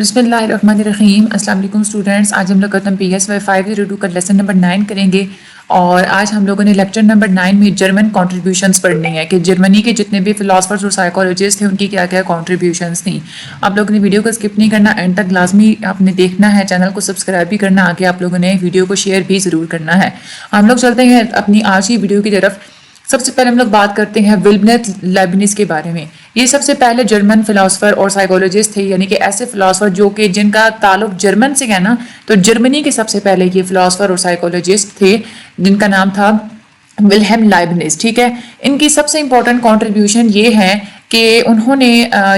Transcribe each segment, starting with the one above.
بسم اللہ الرحمن الرحیم. السلام علیکم اسٹوڈنٹس. آج ہم لوگ ختم PSY 502 کا لیسن نمبر 9 کریں گے اور آج ہم لوگوں نے لیکچر نمبر 9 میں جرمن کنٹریبیوشنز پڑھنی ہے کہ جرمنی کے جتنے بھی فلاسفرز اور سائیکالوجسٹ تھے ان کی کیا کیا کنٹریبیوشنز تھیں. آپ لوگوں نے ویڈیو کو اسکپ نہیں کرنا, اینڈ تک لازمی آپ نے دیکھنا ہے, چینل کو سبسکرائب بھی کرنا, آگے آپ لوگوں نے ویڈیو کو شیئر بھی ضرور کرنا ہے. ہم لوگ چلتے ہیں اپنی آج کی ویڈیو کی طرف. سب سے پہلے ہم لوگ بات کرتے ہیں ولیم لائبنز کے بارے میں. یہ سب سے پہلے جرمن فلاسفر اور سائیکالوجسٹ تھے, یعنی کہ ایسے فلاسفر جو کہ جن کا تعلق جرمن سے ہے نا, تو جرمنی کے سب سے پہلے یہ فلاسفر اور سائیکالوجسٹ تھے جن کا نام تھا ولہم لائبنز. ٹھیک ہے, ان کی سب سے امپورٹنٹ کنٹریبیوشن یہ ہے کہ انہوں نے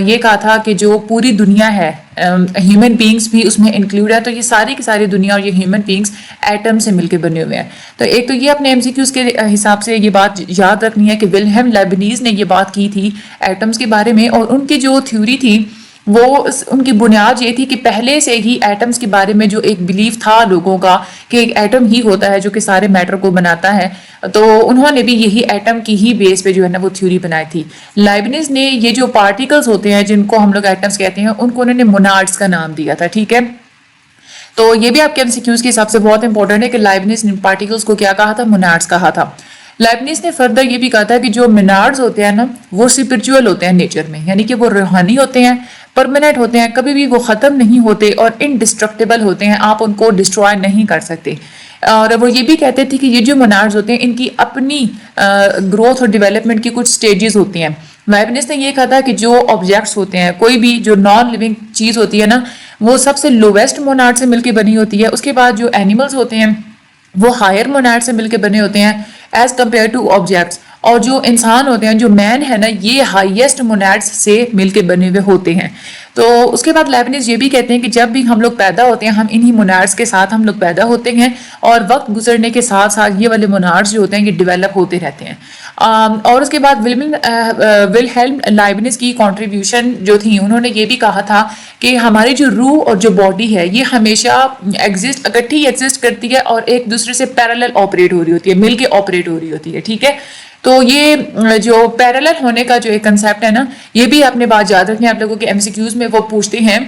یہ کہا تھا کہ جو پوری دنیا ہے, ہیومن بینگز بھی اس میں انکلوڈ ہے, تو یہ ساری کی ساری دنیا اور یہ ہیومن بینگز ایٹم سے مل کے بنے ہوئے ہیں. تو ایک تو یہ اپنے MCQs کے حساب سے یہ بات یاد رکھنی ہے کہ ولہم لائبنز نے یہ بات کی تھی ایٹمز کے بارے میں, اور ان کی جو تھیوری تھی وہ ان کی بنیاد یہ تھی کہ پہلے سے ہی ایٹمز کے بارے میں جو ایک بلیف تھا لوگوں کا کہ ایک ایٹم ہی ہوتا ہے جو کہ سارے میٹر کو بناتا ہے, تو انہوں نے بھی یہی ایٹم کی ہی بیس پہ جو ہے نا وہ تھیوری بنائی تھی. لائبنز نے یہ جو پارٹیکلز ہوتے ہیں جن کو ہم لوگ ایٹمز کہتے ہیں ان کو انہوں نے موناڈز کا نام دیا تھا. ٹھیک ہے, تو یہ بھی آپ کے MCQs کے حساب سے بہت امپورٹنٹ ہے کہ لائبنز نے پارٹیکلز کو کیا کہا تھا, موناڈز کہا تھا. لائبنز نے فردر یہ بھی کہا تھا کہ جو موناڈز ہوتے ہیں نا وہ اسپرچول ہوتے ہیں نیچر میں, یعنی کہ وہ روحانی ہوتے ہیں, پرماننٹ ہوتے ہیں, کبھی بھی وہ ختم نہیں ہوتے اور انڈسٹرکٹیبل ہوتے ہیں, آپ ان کو ڈسٹرائے نہیں کر سکتے. اور وہ یہ بھی کہتے تھے کہ یہ جو موناڈز ہوتے ہیں ان کی اپنی گروتھ اور ڈیولپمنٹ کی کچھ سٹیجز ہوتی ہیں. لائبنز نے یہ کہا تھا کہ جو آبجیکٹس ہوتے ہیں, کوئی بھی جو نان لیونگ چیز ہوتی ہے نا, وہ سب سے لوویسٹ موناڈ سے مل کے بنی ہوتی ہے. اس کے بعد جو اینیملز ہوتے ہیں وہ ہائر موناڈ سے مل کے بنے ہوتے ہیں ایز کمپیئر ٹو آبجیکٹس, اور جو انسان ہوتے ہیں, جو مین ہے نا, یہ ہائیسٹ موناڈز سے مل کے بنے ہوئے ہوتے ہیں. تو اس کے بعد لائبنز یہ بھی کہتے ہیں کہ جب بھی ہم لوگ پیدا ہوتے ہیں ہم انہی موناڈز کے ساتھ ہم لوگ پیدا ہوتے ہیں, اور وقت گزرنے کے ساتھ ساتھ یہ والے موناڈز جو ہوتے ہیں یہ ڈیولپ ہوتے رہتے ہیں. اور اس کے بعد ولہم لائبنز کی کنٹریبیوشن جو تھی, انہوں نے یہ بھی کہا تھا کہ ہماری جو روح اور جو باڈی ہے یہ ہمیشہ اکٹھی ایگزسٹ کرتی ہے اور ایک دوسرے سے پیرالل آپریٹ ہو رہی ہوتی ہے, مل کے آپریٹ ہو رہی ہوتی ہے. ٹھیک ہے, تو یہ جو پیرالل ہونے کا جو ایک کنسیپٹ ہے نا, یہ بھی آپ نے بات یاد رکھنی ہے. آپ لوگوں کے MCQs میں وہ پوچھتے ہیں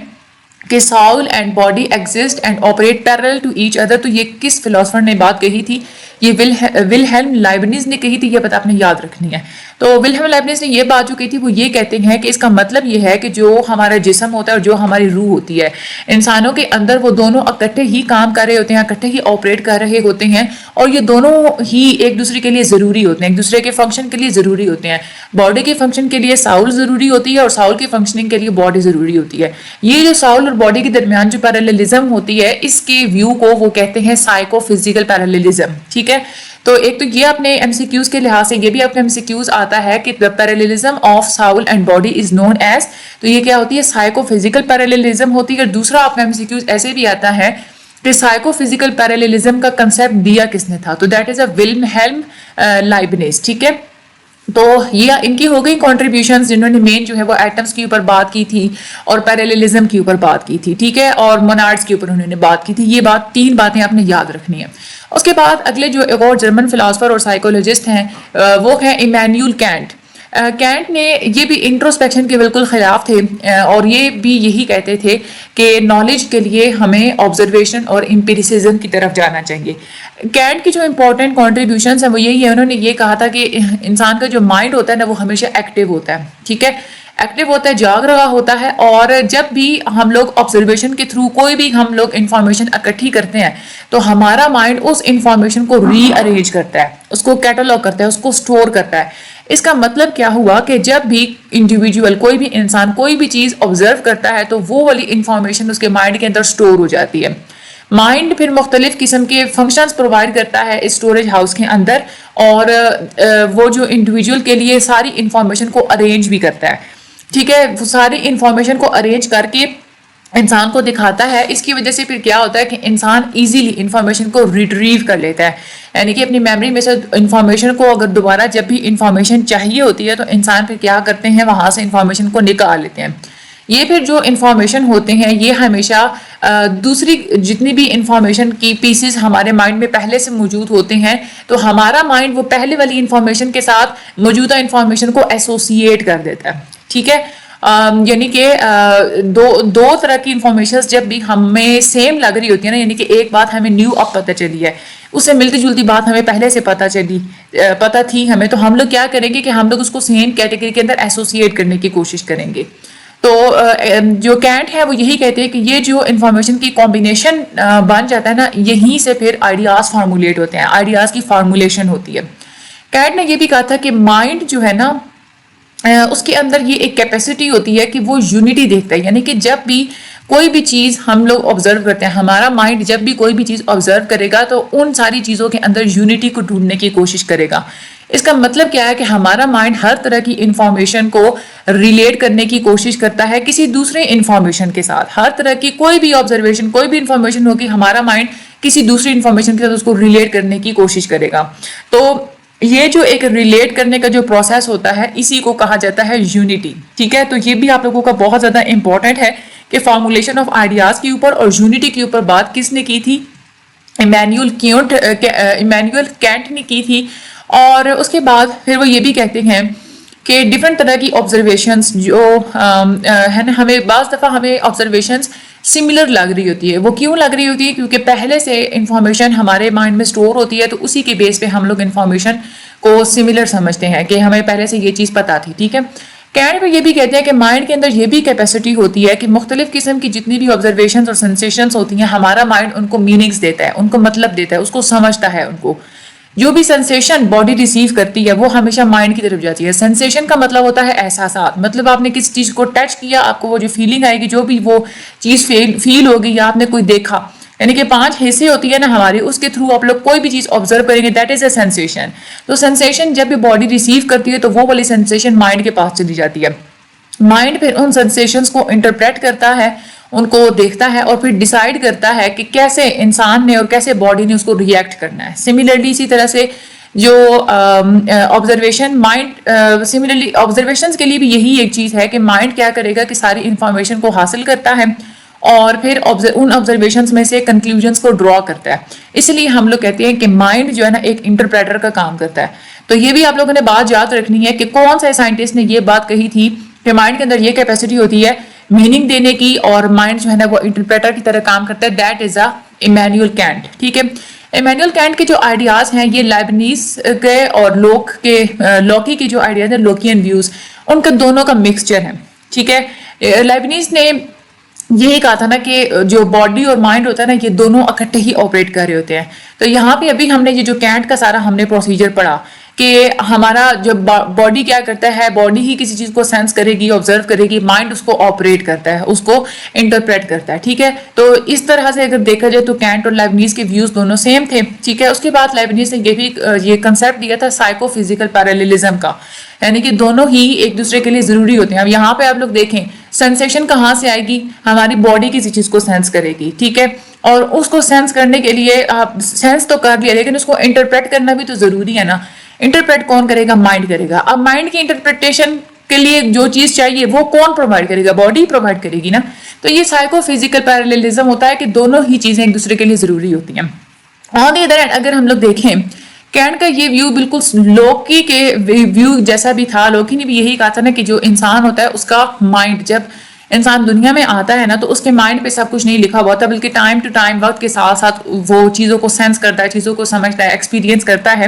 کہ soul and body exist and operate parallel to each other, تو یہ کس فلاسفر نے بات کہی تھی؟ یہ ولہم لائبنز نے کہی تھی. یہ بات آپ نے یاد رکھنی ہے. تو ولہم لائبنز نے یہ بات جو کہی تھی وہ یہ کہتے ہیں کہ اس کا مطلب یہ ہے کہ جو ہمارا جسم ہوتا ہے اور جو ہماری روح ہوتی ہے, انسانوں کے اندر وہ دونوں اکٹھے ہی کام کر رہے ہوتے ہیں, اکٹھے ہی آپریٹ کر رہے ہوتے ہیں, اور یہ دونوں ہی ایک دوسرے کے لیے ضروری ہوتے ہیں, ایک دوسرے کے فنکشن کے لیے ضروری ہوتے ہیں. باڈی کے فنکشن کے لیے ساؤل ضروری ہوتی ہے اور ساؤل کی فنکشننگ کے لیے باڈی ضروری ہوتی ہے. یہ جو ساؤل اور باڈی کے درمیان جو پیراللزم ہوتی ہے, اس کے ویو کو وہ کہتے ہیں سائیکو فزیکل پیراللزم. ٹھیک ہے, تو ایک تو یہ اپنے MCQs کے لحاظ سے یہ بھی اپنے MCQs آتا ہے کہ the parallelism of soul and body is known as, تو یہ کیا ہوتی ہے, سائیکو فزیکل پیراللزم ہوتی ہے. اور دوسرا اپنے MCQs ایسے بھی آتا ہے کہ سائیکو فزیکل پیراللزم کا کنسیپٹ دیا کس نے تھا, تو دیٹ از اے ولہم لائبنز. ٹھیک ہے, تو یہ ان کی ہو گئی کنٹریبیوشنز جنہوں نے مین جو ہے وہ ایٹمز کے اوپر بات کی تھی اور پیراللزم کے اوپر بات کی تھی. ٹھیک ہے, اور موناڈز کے اوپر انہوں نے بات کی تھی. یہ بات 3 باتیں آپ نے یاد رکھنی ہیں. اس کے بعد اگلے جو ایک اور جرمن فلاسفر اور سائیکولوجسٹ ہیں وہ ہیں ایمینوئل کینٹ. کینٹ نے یہ بھی انٹروسپیکشن کے بالکل خلاف تھے, اور یہ بھی یہی کہتے تھے کہ نالج کے لیے ہمیں آبزرویشن اور امپیریسزم کی طرف جانا چاہیے. کینٹ کی جو امپورٹنٹ کنٹریبیوشنز ہیں وہ یہی ہے, انہوں نے یہ کہا تھا کہ انسان کا جو مائنڈ ہوتا ہے نا وہ ہمیشہ ایکٹیو ہوتا ہے. ٹھیک ہے, ایکٹیو ہوتا ہے, جاگ رہا ہوتا ہے, اور جب بھی ہم لوگ آبزرویشن کے تھرو کوئی بھی ہم لوگ انفارمیشن اکٹھی کرتے ہیں تو ہمارا مائنڈ اس انفارمیشن کو ری ارینج کرتا ہے, اس کو کیٹالاگ کرتا ہے, اس کو اسٹور کرتا ہے. اس کا مطلب کیا ہوا کہ جب بھی انڈیویجول, کوئی بھی انسان کوئی بھی چیز آبزرو کرتا ہے تو وہ والی انفارمیشن اس کے مائنڈ کے اندر اسٹور ہو جاتی ہے. مائنڈ پھر مختلف قسم کے فنکشنز پرووائڈ کرتا ہے اسٹوریج ہاؤس کے اندر, اور وہ جو انڈیویجول کے لیے ساری انفارمیشن کو ارینج بھی کرتا ہے. ٹھیک ہے, وہ ساری انفارمیشن کو ارینج کر کے انسان کو دکھاتا ہے. اس کی وجہ سے پھر کیا ہوتا ہے کہ انسان ایزیلی انفارمیشن کو ریٹریو کر لیتا ہے, یعنی کہ اپنی میموری میں سے انفارمیشن کو اگر دوبارہ جب بھی انفارمیشن چاہیے ہوتی ہے تو انسان پھر کیا کرتے ہیں, وہاں سے انفارمیشن کو نکال لیتے ہیں. یہ پھر جو انفارمیشن ہوتے ہیں یہ ہمیشہ دوسری جتنی بھی انفارمیشن کی پیسز ہمارے مائنڈ میں پہلے سے موجود ہوتے ہیں تو ہمارا مائنڈ وہ پہلے والی انفارمیشن کے ساتھ موجودہ انفارمیشن کو ایسوسیٹ کر دیتا ہے. ٹھیک ہے, یعنی کہ دو طرح کی انفارمیشن جب بھی ہمیں سیم لگ رہی ہوتی ہے نا، یعنی کہ ایک بات ہمیں نیو اب پتہ چلی ہے، اس سے ملتی جلتی بات ہمیں پہلے سے پتہ تھی ہمیں، تو ہم لوگ کیا کریں گے کہ ہم لوگ اس کو سیم کیٹیگری کے اندر ایسوسیٹ کرنے کی کوشش کریں گے. تو جو کینٹ ہے وہ یہی کہتے ہیں کہ یہ جو انفارمیشن کی کمبینیشن بن جاتا ہے نا، یہیں سے پھر آئیڈیاز فارمولیٹ ہوتے ہیں، آئیڈیاز کی فارمولیشن ہوتی ہے. کینٹ نے یہ بھی کہا تھا کہ مائنڈ جو ہے نا، اس کے اندر یہ ایک کیپیسٹی ہوتی ہے کہ وہ یونٹی دیکھتا ہے، یعنی کہ جب بھی کوئی بھی چیز ہم لوگ آبزرو کرتے ہیں، ہمارا مائنڈ جب بھی کوئی بھی چیز آبزرو کرے گا تو ان ساری چیزوں کے اندر یونٹی کو ڈھونڈنے کی کوشش کرے گا. اس کا مطلب کیا ہے کہ ہمارا مائنڈ ہر طرح کی انفارمیشن کو ریلیٹ کرنے کی کوشش کرتا ہے کسی دوسرے انفارمیشن کے ساتھ. ہر طرح کی کوئی بھی آبزرویشن، کوئی بھی انفارمیشن ہوگی، ہمارا مائنڈ کسی دوسری انفارمیشن کے ساتھ اس کو ریلیٹ کرنے کی کوشش کرے گا. تو یہ جو ایک ریلیٹ کرنے کا جو پروسیس ہوتا ہے، اسی کو کہا جاتا ہے یونٹی. ٹھیک ہے، تو یہ بھی آپ لوگوں کا بہت زیادہ امپورٹنٹ ہے کہ فارمولیشن آف آئیڈیاز کے اوپر اور یونٹی کے اوپر بات کس نے کی تھی؟ ایمینوئل کینٹ نے کی تھی. اور اس کے بعد پھر وہ یہ بھی کہتے ہیں کہ ڈفرینٹ طرح کی آبزرویشنس جو ہے نا، ہمیں بعض دفعہ ہمیں آبزرویشنس سملر لگ رہی ہوتی ہے. وہ کیوں لگ رہی ہوتی ہے؟ کیونکہ پہلے سے انفارمیشن ہمارے مائنڈ میں اسٹور ہوتی ہے، تو اسی کے بیس پہ ہم لوگ انفارمیشن کو سملر سمجھتے ہیں کہ ہمیں پہلے سے یہ چیز پتہ تھی. ٹھیک ہے، کینٹ میں یہ بھی کہتے ہیں کہ مائنڈ کے اندر یہ بھی کیپیسٹی ہوتی ہے کہ مختلف قسم کی جتنی بھی آبزرویشنز اور سینسیشنز ہوتی ہیں، ہمارا مائنڈ ان کو میننگز دیتا ہے، ان کو مطلب دیتا ہے، اس کو سمجھتا ہے. ان کو جو بھی سینسیشن باڈی ریسیو کرتی ہے وہ ہمیشہ مائنڈ کی طرف جاتی ہے. سینسیشن کا مطلب ہوتا ہے احساسات، مطلب آپ نے کسی چیز کو ٹچ کیا، آپ کو وہ جو فیلنگ آئے گی، جو بھی وہ چیز فیل ہوگی، یا آپ نے کوئی دیکھا، یعنی کہ 5 حصے ہوتی ہے نا ہماری، اس کے تھرو آپ لوگ کوئی بھی چیز آبزرو کریں گے، دیٹ از اے سینسیشن. تو سینسیشن جب بھی باڈی ریسیو کرتی ہے تو وہ والی سینسیشن مائنڈ کے پاس چلی جاتی ہے. مائنڈ پھر ان سینسیشنز کو انٹرپریٹ کرتا ہے، ان کو دیکھتا ہے، اور پھر ڈیسائیڈ کرتا ہے کہ کیسے انسان نے اور کیسے باڈی نے اس کو ریئیکٹ کرنا ہے. سملرلی اسی طرح سے جو آبزرویشن مائنڈ سملرلی آبزرویشنز کے لیے بھی یہی ایک چیز ہے کہ مائنڈ کیا کرے گا کہ ساری انفارمیشن کو حاصل کرتا ہے اور پھر ان آبزرویشنز میں سے کنکلوژنز کو ڈرا کرتا ہے. اس لیے ہم لوگ کہتے ہیں کہ مائنڈ جو ہے نا ایک انٹرپریٹر کا کام کرتا ہے. تو یہ بھی آپ لوگوں نے بات یاد رکھنی ہے کہ کون سے سائنٹسٹ نے یہ بات کہی تھی کہ مائنڈ کے اندر یہ کیپیسٹی ہوتی ہے میننگ دینے کی، اور مائنڈ جو ہے نا وہ انٹرپریٹر کی طرح کام کرتا ہے. That is a Immanuel Kant. ٹھیک ہے، ایمینوئل کینٹ کے جو آئیڈیاز ہیں یہ لائبنیز کے اور لوکی کے جو آئیڈیاز ہیں، لوکین ویوز، ان کا دونوں کا مکسچر ہے. ٹھیک ہے، لائبنیز نے یہی کہا تھا نا کہ جو باڈی اور مائنڈ ہوتا ہے نا، یہ دونوں اکٹھے ہی آپریٹ کر رہے ہوتے ہیں. تو یہاں پہ ابھی ہم نے یہ جو کینٹ کا سارا ہم نے پروسیجر پڑھا کہ ہمارا جب باڈی کیا کرتا ہے، باڈی ہی کسی چیز کو سینس کرے گی، آبزرو کرے گی، مائنڈ اس کو آپریٹ کرتا ہے، اس کو انٹرپریٹ کرتا ہے. ٹھیک ہے، تو اس طرح سے اگر دیکھا جائے تو کینٹ اور لیبنیز کے ویوز دونوں سیم تھے. ٹھیک ہے، اس کے بعد لیبنیز نے یہ کنسیپٹ دیا تھا سائیکو فزیکل پیراللزم کا، یعنی کہ دونوں ہی ایک دوسرے کے لیے ضروری ہوتے ہیں. اب یہاں پہ آپ لوگ دیکھیں سینسیشن کہاں سے آئے گی؟ ہماری باڈی کسی چیز کو سینس کرے گی. ٹھیک ہے، اور اس کو سینس کرنے کے لیے آپ سینس تو کر لیا، لیکن اس کو انٹرپریٹ کرنا بھی تو ضروری ہے نا. انٹرپریٹ کون کرے گا؟ مائنڈ کرے گا. اب مائنڈ کی انٹرپریٹیشن کے لیے جو چیز چاہیے وہ کون پرووائڈ کرے گا؟ باڈی پرووائڈ کرے گی نا. تو یہ سائیکو فزیکل پیراللزم ہوتا ہے کہ دونوں ہی چیزیں ایک دوسرے کے لیے ضروری ہوتی ہیں. آن دی ادر ہینڈ اگر ہم لوگ دیکھیں کینٹ کا یہ ویو بالکل لوکی کے ویو جیسا بھی تھا. لوکی نے بھی یہی کہا تھا نا کہ جو انسان ہوتا ہے اس کا مائنڈ، جب انسان دنیا میں آتا ہے نا تو اس کے مائنڈ پہ سب کچھ نہیں لکھا ہوا ہوتا، بلکہ ٹائم ٹو ٹائم وقت کے ساتھ ساتھ وہ چیزوں کو سینس کرتا ہے، چیزوں کو سمجھتا ہے، ایکسپیرینس کرتا ہے،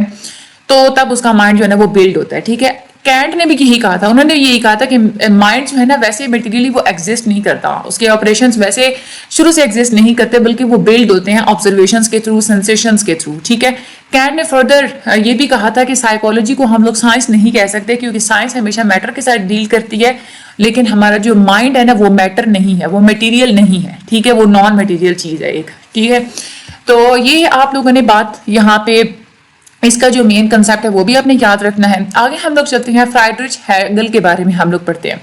تو تب اس کا مائنڈ جو ہے نا وہ بلڈ ہوتا ہے. ٹھیک ہے، کینٹ نے بھی یہی کہا تھا، انہوں نے یہی کہا تھا کہ مائنڈ جو ہے نا ویسے میٹیریلی وہ ایگزسٹ نہیں کرتا، اس کے آپریشنز ویسے شروع سے ایگزسٹ نہیں کرتے، بلکہ وہ بلڈ ہوتے ہیں آبزرویشنز کے تھرو، سینسیشنز کے تھرو. ٹھیک ہے، کینٹ نے فردر یہ بھی کہا تھا کہ سائیکالوجی کو ہم لوگ سائنس نہیں کہہ سکتے، کیونکہ سائنس ہمیشہ میٹر کے ساتھ ڈیل کرتی ہے، لیکن ہمارا جو مائنڈ ہے نا وہ میٹر نہیں ہے، وہ میٹیریل نہیں ہے. ٹھیک ہے، وہ نان میٹیریل چیز ہے ایک. ٹھیک ہے، تو یہ آپ لوگوں نے بات یہاں پہ اس کا جو مین کنسیپٹ ہے وہ بھی آپ نے یاد رکھنا ہے. آگے ہم لوگ چلتے ہیں فرائیڈرچ ہیگل کے بارے میں ہم لوگ پڑھتے ہیں.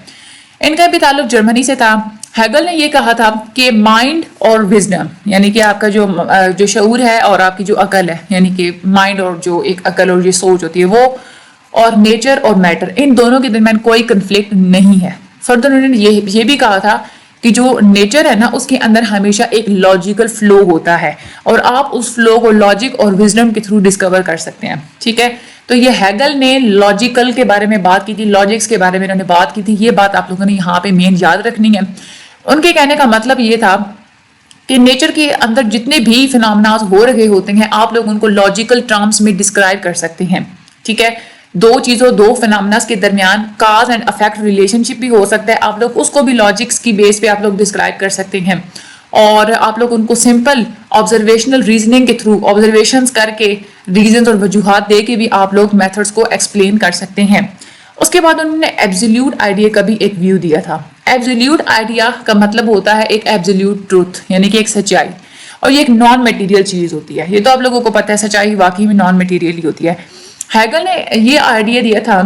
ان کا بھی تعلق جرمنی سے تھا. ہیگل نے یہ کہا تھا کہ مائنڈ اور وزڈم، یعنی کہ آپ کا جو شعور ہے اور آپ کی جو عقل ہے، یعنی کہ مائنڈ اور جو ایک عقل اور یہ سوچ ہوتی ہے، وہ اور نیچر اور میٹر، ان دونوں کے درمیان کوئی کنفلکٹ نہیں ہے. فردر انہوں نے یہ بھی کہا تھا کہ جو نیچر ہے نا اس کے اندر ہمیشہ ایک لاجیکل فلو ہوتا ہے اور آپ اس فلو کو لاجک اور وزڈم کے تھرو ڈسکور کر سکتے ہیں. ٹھیک ہے, تو یہ ہیگل نے لاجیکل کے بارے میں بات کی تھی, لاجکس کے بارے میں انہوں نے بات کی تھی. یہ بات آپ لوگوں نے یہاں پہ مین یاد رکھنی ہے. ان کے کہنے کا مطلب یہ تھا کہ نیچر کے اندر جتنے بھی فینومیناز ہو رہے ہوتے ہیں آپ لوگ ان کو لاجیکل ٹرمز میں ڈسکرائب کر سکتے ہیں. ٹھیک ہے, دو چیزوں دو فینومیناز کے درمیان کاز اینڈ افیکٹ ریلیشن شپ بھی ہو سکتا ہے, آپ لوگ اس کو بھی لاجکس کی بیس پہ آپ لوگ ڈسکرائب کر سکتے ہیں. اور آپ لوگ ان کو سمپل آبزرویشنل ریزننگ کے تھرو آبزرویشنز کر کے ریزنز اور وجوہات دے کے بھی آپ لوگ میتھڈس کو ایکسپلین کر سکتے ہیں. اس کے بعد انہوں نے ایبسلیوٹ آئیڈیا کا بھی ایک ویو دیا تھا. ایبسلیوٹ آئیڈیا کا مطلب ہوتا ہے ایک ایبسلیوٹ ٹروتھ, یعنی کہ ایک سچائی, اور یہ ایک نان میٹیریل چیز ہوتی ہے. یہ تو آپ لوگوں کو پتہ ہے سچائی واقعی میں نان میٹیریل ہی ہوتی ہے. ہیگل نے یہ آئیڈیا دیا تھا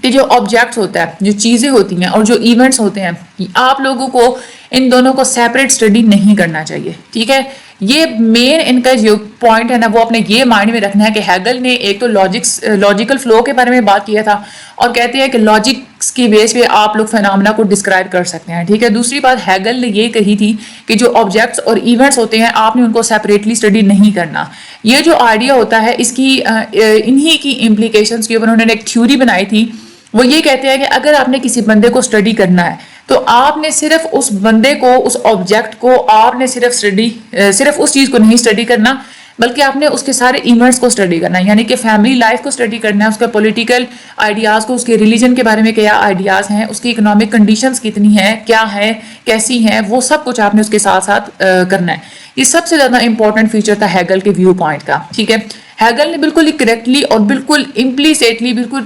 کہ جو آبجیکٹس ہوتا ہے, جو چیزیں ہوتی ہیں اور جو ایونٹس ہوتے ہیں, آپ لوگوں کو ان دونوں کو سیپریٹ اسٹڈی نہیں کرنا چاہیے. ٹھیک ہے, یہ مین ان کا جو پوائنٹ ہے نا وہ اپنے یہ مائنڈ میں رکھنا ہے کہ ہیگل نے ایک تو لاجیکل فلو کے بارے میں بات کیا تھا اور کہتے ہیں کہ لاجکس کی بیس پہ آپ لوگ فینومینا کو ڈسکرائب کر سکتے ہیں. ٹھیک ہے, دوسری بات ہیگل نے یہ کہی تھی کہ جو آبجیکٹس اور ایونٹس ہوتے ہیں آپ نے ان کو سیپریٹلی اسٹڈی نہیں کرنا. یہ جو آئیڈیا ہوتا ہے اس کی انہی کی امپلیکیشنز کے اوپر انہوں نے ایک تھیوری بنائی تھی. وہ یہ کہتے ہیں کہ اگر آپ نے کسی بندے کو اسٹڈی کرنا ہے تو آپ نے صرف اس بندے کو, اس آبجیکٹ کو آپ نے صرف اس چیز کو نہیں اسٹڈی کرنا, بلکہ آپ نے اس کے سارے ایونٹس کو اسٹڈی کرنا ہے. یعنی کہ فیملی لائف کو اسٹڈی کرنا ہے, اس کا پولیٹیکل آئیڈیاز کو, اس کے ریلیجن کے بارے میں کیا آئیڈیاز ہیں, اس کی اکنامک کنڈیشنز کتنی ہیں, کیا ہیں, کیسی ہیں, وہ سب کچھ آپ نے اس کے ساتھ ساتھ کرنا ہے. یہ سب سے زیادہ امپورٹنٹ فیچر تھا ہیگل کے ویو پوائنٹ کا. ٹھیک ہے, ہیگل نے بالکل کریکٹلی اور بالکل امپلیسیٹلی, بالکل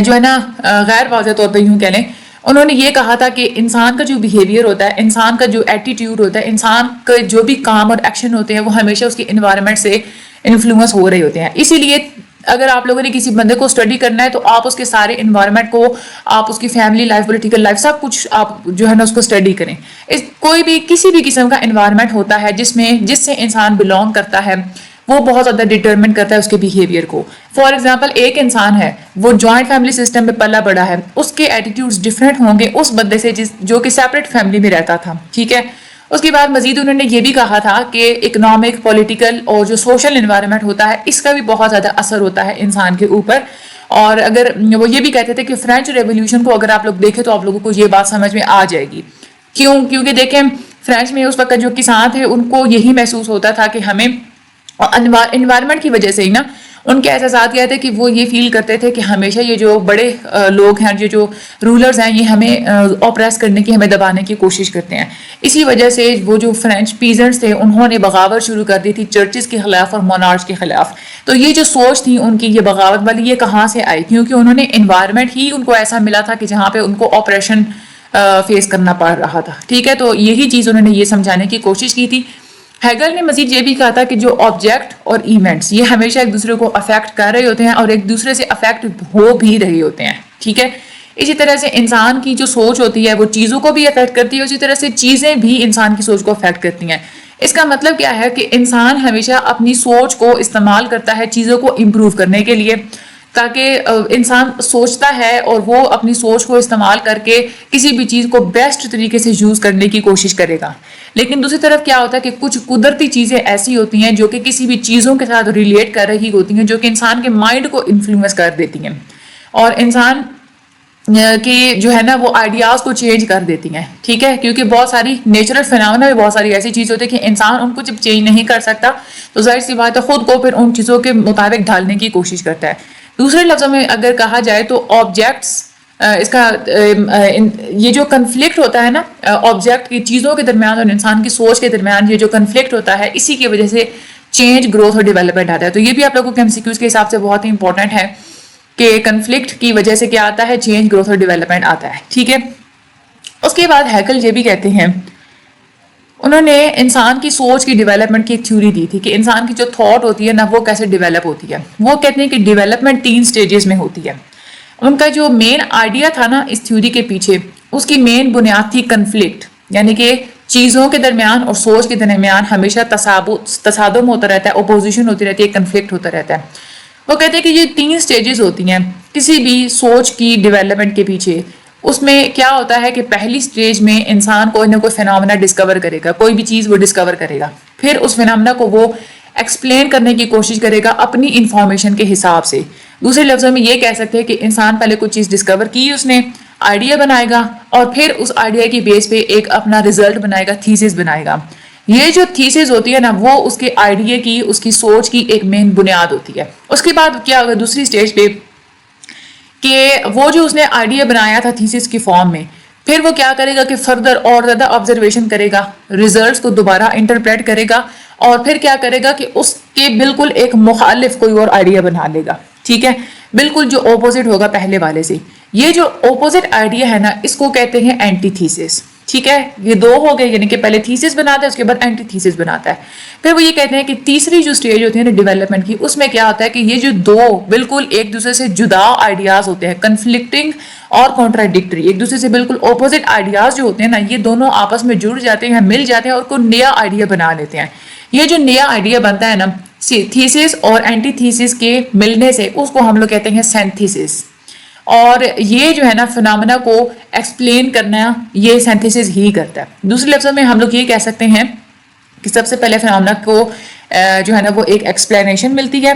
جو ہے نا غیر واضح طور پہ یوں کہہ لیں, انہوں نے یہ کہا تھا کہ انسان کا جو بیہیویئر ہوتا ہے, انسان کا جو ایٹیٹیوڈ ہوتا ہے, انسان کے جو بھی کام اور ایکشن ہوتے ہیں وہ ہمیشہ اس کی انوائرمنٹ سے انفلوئنس ہو رہے ہوتے ہیں. اسی لیے اگر آپ لوگوں نے کسی بندے کو اسٹڈی کرنا ہے تو آپ اس کے سارے انوائرمنٹ کو, آپ اس کی فیملی لائف, پولیٹیکل لائف, سب کچھ آپ جو ہے نا اس کو اسٹڈی کریں. کوئی بھی کسی بھی قسم کا انوائرمنٹ ہوتا ہے جس سے انسان بلونگ کرتا ہے وہ بہت زیادہ ڈیٹرمن کرتا ہے اس کے بیہیویئر کو. فار ایگزامپل ایک انسان ہے وہ جوائنٹ فیملی سسٹم میں پلا بڑا ہے, اس کے ایٹیٹیوڈز ڈفرینٹ ہوں گے اس بندے سے جو کہ سیپریٹ فیملی میں رہتا تھا. ٹھیک ہے, اس کے بعد مزید انہوں نے یہ بھی کہا تھا کہ اکنامک, پولیٹیکل اور جو سوشل انوائرمنٹ ہوتا ہے اس کا بھی بہت زیادہ اثر ہوتا ہے انسان کے اوپر. اور اگر وہ یہ بھی کہتے تھے کہ فرینچ ریولیوشن کو اگر آپ لوگ دیکھیں تو آپ لوگوں کو یہ بات سمجھ میں آ جائے گی. کیونکہ دیکھیں فرینچ میں اس وقت جو کسان تھے ان کو یہی محسوس ہوتا تھا کہ ہمیں انوائرمنٹ کی وجہ سے ہی نا ان کے احساسات کیا تھے کہ وہ یہ فیل کرتے تھے کہ ہمیشہ یہ جو بڑے لوگ ہیں, جو رولرز ہیں, یہ ہمیں اوپریس کرنے کی, ہمیں دبانے کی کوشش کرتے ہیں. اسی وجہ سے وہ جو فرینچ پیزنٹس تھے انہوں نے بغاوت شروع کر دی تھی چرچز کے خلاف اور مونارچ کے خلاف. تو یہ جو سوچ تھی ان کی, یہ بغاوت والی, یہ کہاں سے آئی؟ کیونکہ انہوں نے انوائرمنٹ ہی ان کو ایسا ملا تھا کہ جہاں پہ ان کو آپریشن فیس کرنا پڑ رہا تھا. ٹھیک ہے, تو یہی چیز انہوں نے یہ سمجھانے کی کوشش کی تھی. ہیگل نے مزید یہ بھی کہا تھا کہ جو آبجیکٹ اور ایونٹس یہ ہمیشہ ایک دوسرے کو افیکٹ کر رہے ہوتے ہیں اور ایک دوسرے سے افیکٹ ہو بھی رہے ہوتے ہیں. ٹھیک ہے, اسی طرح سے انسان کی جو سوچ ہوتی ہے وہ چیزوں کو بھی افیکٹ کرتی ہے, اسی طرح سے چیزیں بھی انسان کی سوچ کو افیکٹ کرتی ہیں. اس کا مطلب کیا ہے کہ انسان ہمیشہ اپنی سوچ کو استعمال کرتا ہے چیزوں کو امپروو کرنے کے لیے, تاکہ انسان سوچتا ہے اور وہ اپنی سوچ کو استعمال کر کے کسی بھی چیز کو بیسٹ طریقے سے یوز کرنے کی کوشش کرے گا. لیکن دوسری طرف کیا ہوتا ہے کہ کچھ قدرتی چیزیں ایسی ہوتی ہیں جو کہ کسی بھی چیزوں کے ساتھ ریلیٹ کر رہی ہوتی ہیں, جو کہ انسان کے مائنڈ کو انفلوئنس کر دیتی ہیں اور انسان کہ جو ہے نا وہ آئیڈیاز کو چینج کر دیتی ہیں. ٹھیک ہے, کیونکہ بہت ساری نیچرل فینومینا میں بہت ساری ایسی چیز ہوتی ہے کہ انسان ان کو جب چینج نہیں کر سکتا تو ظاہر سی بات ہے خود کو پھر ان چیزوں کے مطابق ڈھالنے کی کوشش کرتا ہے. دوسرے لفظوں میں اگر کہا جائے تو آبجیکٹس, اس کا یہ جو کنفلکٹ ہوتا ہے نا آبجیکٹ کی چیزوں کے درمیان اور انسان کی سوچ کے درمیان, یہ جو کنفلکٹ ہوتا ہے اسی کی وجہ سے چینج, گروتھ اور ڈیولپمنٹ آتا ہے. تو یہ بھی آپ لوگوں کے MCQs کے حساب سے بہت ہی امپورٹنٹ ہے کہ کنفلکٹ کی وجہ سے کیا آتا ہے, چینج, گروتھ اور ڈیولپمنٹ آتا ہے. ٹھیک ہے, اس کے بعد ہیگل یہ بھی کہتے ہیں, انہوں نے انسان کی سوچ کی ڈیولپمنٹ کی ایک تھیوری دی تھی کہ انسان کی جو تھاٹ ہوتی ہے نا وہ کیسے ڈیولپ ہوتی ہے. وہ کہتے ہیں کہ ڈیولپمنٹ 3 سٹیجز میں ہوتی ہے. ان کا جو مین آئیڈیا تھا نا اس تھیوری کے پیچھے, اس کی مین بنیاد تھی کنفلکٹ, یعنی کہ چیزوں کے درمیان اور سوچ کے درمیان ہمیشہ تصادم ہوتا رہتا ہے, اپوزیشن ہوتی رہتی ہے, کنفلکٹ ہوتا رہتا ہے. وہ کہتے ہیں کہ یہ 3 سٹیجز ہوتی ہیں کسی بھی سوچ کی ڈیولپمنٹ کے پیچھے. اس میں کیا ہوتا ہے کہ پہلی سٹیج میں انسان کوئی نہ کوئی فینامنا ڈسکور کرے گا، کوئی بھی چیز وہ ڈسکور کرے گا، پھر اس فینامنا کو وہ ایکسپلین کرنے کی کوشش کرے گا اپنی انفارمیشن کے حساب سے. دوسرے لفظوں میں یہ کہہ سکتے ہیں کہ انسان پہلے کوئی چیز ڈسکور کی، اس نے آئیڈیا بنائے گا اور پھر اس آئیڈیا کی بیس پہ ایک اپنا ریزلٹ بنائے گا، تھیسس بنائے گا. یہ جو تھیسس ہوتی ہے نا وہ اس کے آئیڈیا کی، اس کی سوچ کی ایک مین بنیاد ہوتی ہے. اس کے بعد کیا ہوگا دوسری سٹیج پہ کہ وہ جو اس نے آئیڈیا بنایا تھا تھیسس کی فارم میں، پھر وہ کیا کرے گا کہ فردر اور زیادہ آبزرویشن کرے گا، ریزلٹس کو دوبارہ انٹرپریٹ کرے گا اور پھر کیا کرے گا کہ اس کے بالکل ایک مخالف کوئی اور آئیڈیا بنا لے گا. ٹھیک ہے، بالکل جو اپوزٹ ہوگا پہلے والے سے. یہ جو اپوزٹ آئیڈیا ہے نا اس کو کہتے ہیں اینٹی تھیسس. ٹھیک ہے، یہ دو ہو گئے، یعنی کہ پہلے تھیسس بناتا ہے اس کے بعد اینٹی تھیسس بناتا ہے. پھر وہ یہ کہتے ہیں کہ تیسری جو سٹیج ہوتی ہے نا ڈیولپمنٹ کی، اس میں کیا ہوتا ہے کہ یہ جو دو بالکل ایک دوسرے سے جدا آئیڈیاز ہوتے ہیں، کنفلکٹنگ اور کانٹراڈکٹری، ایک دوسرے سے بالکل اپوزٹ آئیڈیاز جو ہوتے ہیں نا یہ دونوں آپس میں جڑ جاتے ہیں، مل جاتے ہیں اور کوئی نیا آئیڈیا بنا لیتے ہیں. یہ جو نیا آئیڈیا بنتا ہے نا تھیسس اور اینٹی تھیسس کے ملنے سے اس کو ہم لوگ کہتے ہیں سینتھیسس. اور یہ جو ہے نا فنامنا کو ایکسپلین کرنا یہ سینتھیسس ہی کرتا ہے. دوسرے لفظوں میں ہم لوگ یہ کہہ سکتے ہیں کہ سب سے پہلے فنامنا کو جو ہے نا وہ ایک ایکسپلینیشن ملتی ہے،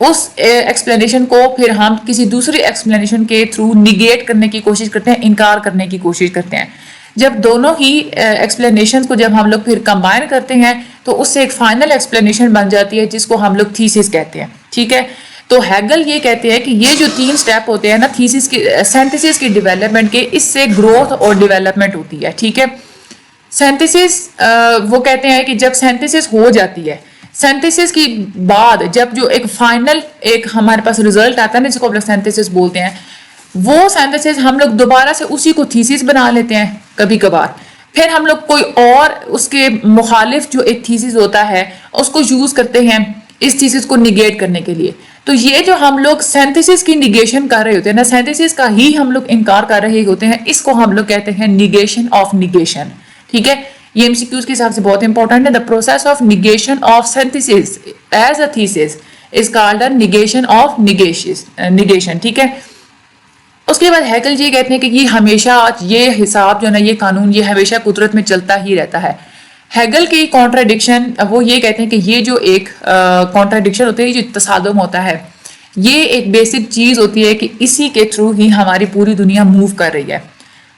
اس ایکسپلینیشن کو پھر ہم کسی دوسری ایکسپلینیشن کے تھرو نیگیٹ کرنے کی کوشش کرتے ہیں، انکار کرنے کی کوشش کرتے ہیں. جب دونوں ہی ایکسپلینیشن کو جب ہم لوگ پھر کمبائن کرتے ہیں تو اس سے ایک فائنل ایکسپلینیشن بن جاتی ہے جس کو ہم لوگ تھیسس کہتے ہیں. ٹھیک ہے، تو ہیگل یہ کہتے ہیں کہ یہ جو 3 سٹیپ ہوتے ہیں نا تھیسس کی سینتھیسس کی ڈیولپمنٹ کے، اس سے گروتھ اور ڈیولپمنٹ ہوتی ہے. ٹھیک ہے، سینتھیسس وہ کہتے ہیں کہ جب سینتھیسس ہو جاتی ہے، سینتھیسس کی بعد جب جو ایک فائنل ایک ہمارے پاس ریزلٹ آتا ہے نا جس کو ہم لوگ سینتھیسس بولتے ہیں، وہ سینتھیسس ہم لوگ دوبارہ سے اسی کو تھیسس بنا لیتے ہیں کبھی کبھار. پھر ہم لوگ کوئی اور اس کے مخالف جو ایک تھیسس ہوتا ہے اس کو یوز کرتے ہیں اس تھیسس کو نیگیٹ کرنے کے لیے. تو یہ جو ہم لوگ سینتھیسس کی نیگیشن کر رہے ہوتے ہیں نا، سینتھیسس کا ہی ہم لوگ انکار کر رہے ہوتے ہیں، اس کو ہم لوگ کہتے ہیں نیگیشن آف نیگیشن. ٹھیک ہے، یہ MCQs کے حساب سے بہت امپورٹنٹ ہے. The process of negation of synthesis as a thesis is called a negation of negation. ٹھیک ہے، اس کے بعد ہیگل یہ کہتے ہیں کہ یہ ہمیشہ یہ حساب جو ہے نا یہ قانون یہ ہمیشہ قدرت میں چلتا ہی رہتا ہے. ہیگل کی کانٹراڈکشن وہ یہ کہتے ہیں کہ یہ جو ایک کانٹراڈکشن ہوتا ہے، یہ جو تصادم ہوتا ہے، یہ ایک بیسک چیز ہوتی ہے کہ اسی کے تھرو ہی ہماری پوری دنیا موو کر رہی ہے.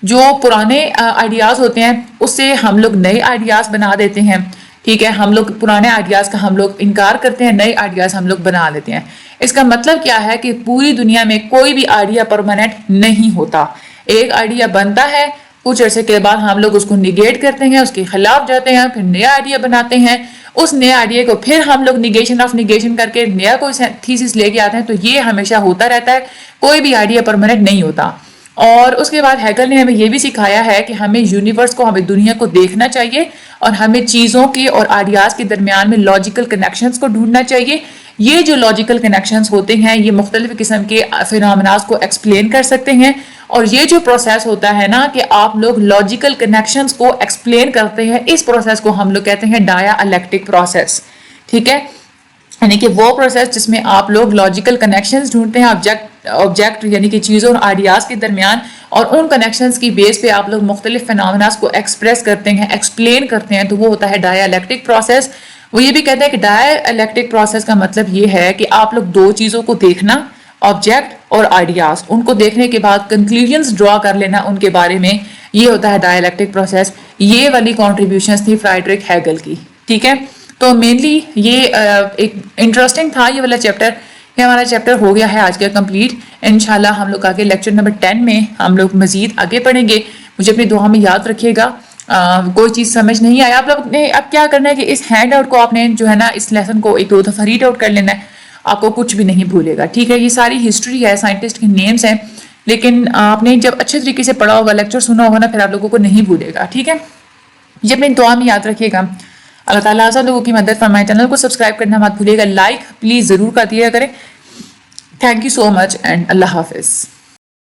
جو پرانے آئیڈیاز ہوتے ہیں اس سے ہم لوگ نئے آئیڈیاز بنا دیتے ہیں. ٹھیک ہے، ہم لوگ پرانے آئیڈیاز کا ہم لوگ انکار کرتے ہیں، نئے آئیڈیاز ہم لوگ بنا لیتے ہیں. اس کا مطلب کیا ہے کہ پوری دنیا میں کوئی بھی آئیڈیا پرماننٹ نہیں ہوتا. ایک آئیڈیا بنتا ہے، کچھ عرصے کے بعد ہم لوگ اس کو نیگیٹ کرتے ہیں، اس کے خلاف جاتے ہیں، پھر نیا آئیڈیا بناتے ہیں. اس نئے آئیڈیا کو پھر ہم لوگ نیگیشن آف نیگیشن کر کے نیا کوئی تھیسس لے کے آتے ہیں. تو یہ ہمیشہ ہوتا رہتا ہے، کوئی بھی آئیڈیا پرماننٹ نہیں ہوتا. اور اس کے بعد ہیگل نے ہمیں یہ بھی سکھایا ہے کہ ہمیں یونیورس کو، ہمیں دنیا کو دیکھنا چاہیے اور ہمیں چیزوں کے اور آئیڈیاز کے درمیان میں لاجیکل کنیکشنز کو ڈھونڈنا چاہیے. یہ جو لاجیکل کنیکشنز ہوتے ہیں یہ مختلف قسم کے فینومیناز کو ایکسپلین کر سکتے ہیں. اور یہ جو پروسیس ہوتا ہے نا کہ آپ لوگ لاجیکل کنیکشنز کو ایکسپلین کرتے ہیں، اس پروسیس کو ہم لوگ کہتے ہیں ڈایا الیکٹرک پروسیس. ٹھیک ہے، یعنی کہ وہ پروسیس جس میں آپ لوگ لاجیکل کنیکشنز ڈھونڈتے ہیں آبجیکٹ یعنی کہ چیزوں اور آئیڈیاز کے درمیان، اور ان کنیکشنز کی بیس پہ آپ لوگ مختلف فینومیناز کو ایکسپریس کرتے ہیں، ایکسپلین کرتے ہیں. تو وہ ہوتا ہے ڈایا الیکٹرک پروسیس. وہ یہ بھی کہتے ہیں کہ ڈایا الیکٹرک پروسیس کا مطلب یہ ہے کہ آپ لوگ دو چیزوں کو دیکھنا، آبجیکٹ اور آئیڈیاز، ان کو دیکھنے کے بعد کنکلوژنز ڈرا کر لینا ان کے بارے میں، یہ ہوتا ہے ڈایا الیکٹرک پروسیس. یہ والی کانٹریبیوشنز تھی فرائیڈرک ہیگل کی. ٹھیک ہے، تو مینلی یہ ایک انٹرسٹنگ تھا یہ والا چیپٹر. یہ ہمارا چیپٹر ہو گیا ہے آج کا کمپلیٹ. انشاءاللہ ہم لوگ آگے لیکچر نمبر 10 میں ہم لوگ مزید آگے پڑھیں گے. مجھے اپنی دعا میں یاد رکھیے گا. کوئی چیز سمجھ نہیں آیا آپ لوگ نے اب کیا کرنا ہے کہ اس ہینڈ آؤٹ کو آپ نے جو ہے نا اس لیسن کو ایک دو دفعہ ریڈ آؤٹ کر لینا ہے، آپ کو کچھ بھی نہیں بھولے گا. ٹھیک ہے، یہ ساری ہسٹری ہے، سائنٹسٹ کے نیمز ہیں، لیکن آپ نے جب اچھے طریقے سے پڑھا ہوگا، لیکچر سنا ہوگا نا، پھر آپ لوگوں کو نہیں بھولے گا. ٹھیک ہے، یہ اپنی دعا میں یاد رکھیے گا. اللہ تعالیٰ آپ لوگوں کی مدد فرمائے. چینل کو سبسکرائب کرنا مت بھولیے گا. لائک پلیز ضرور کر دیا کریں. Thank you so much and اللہ حافظ.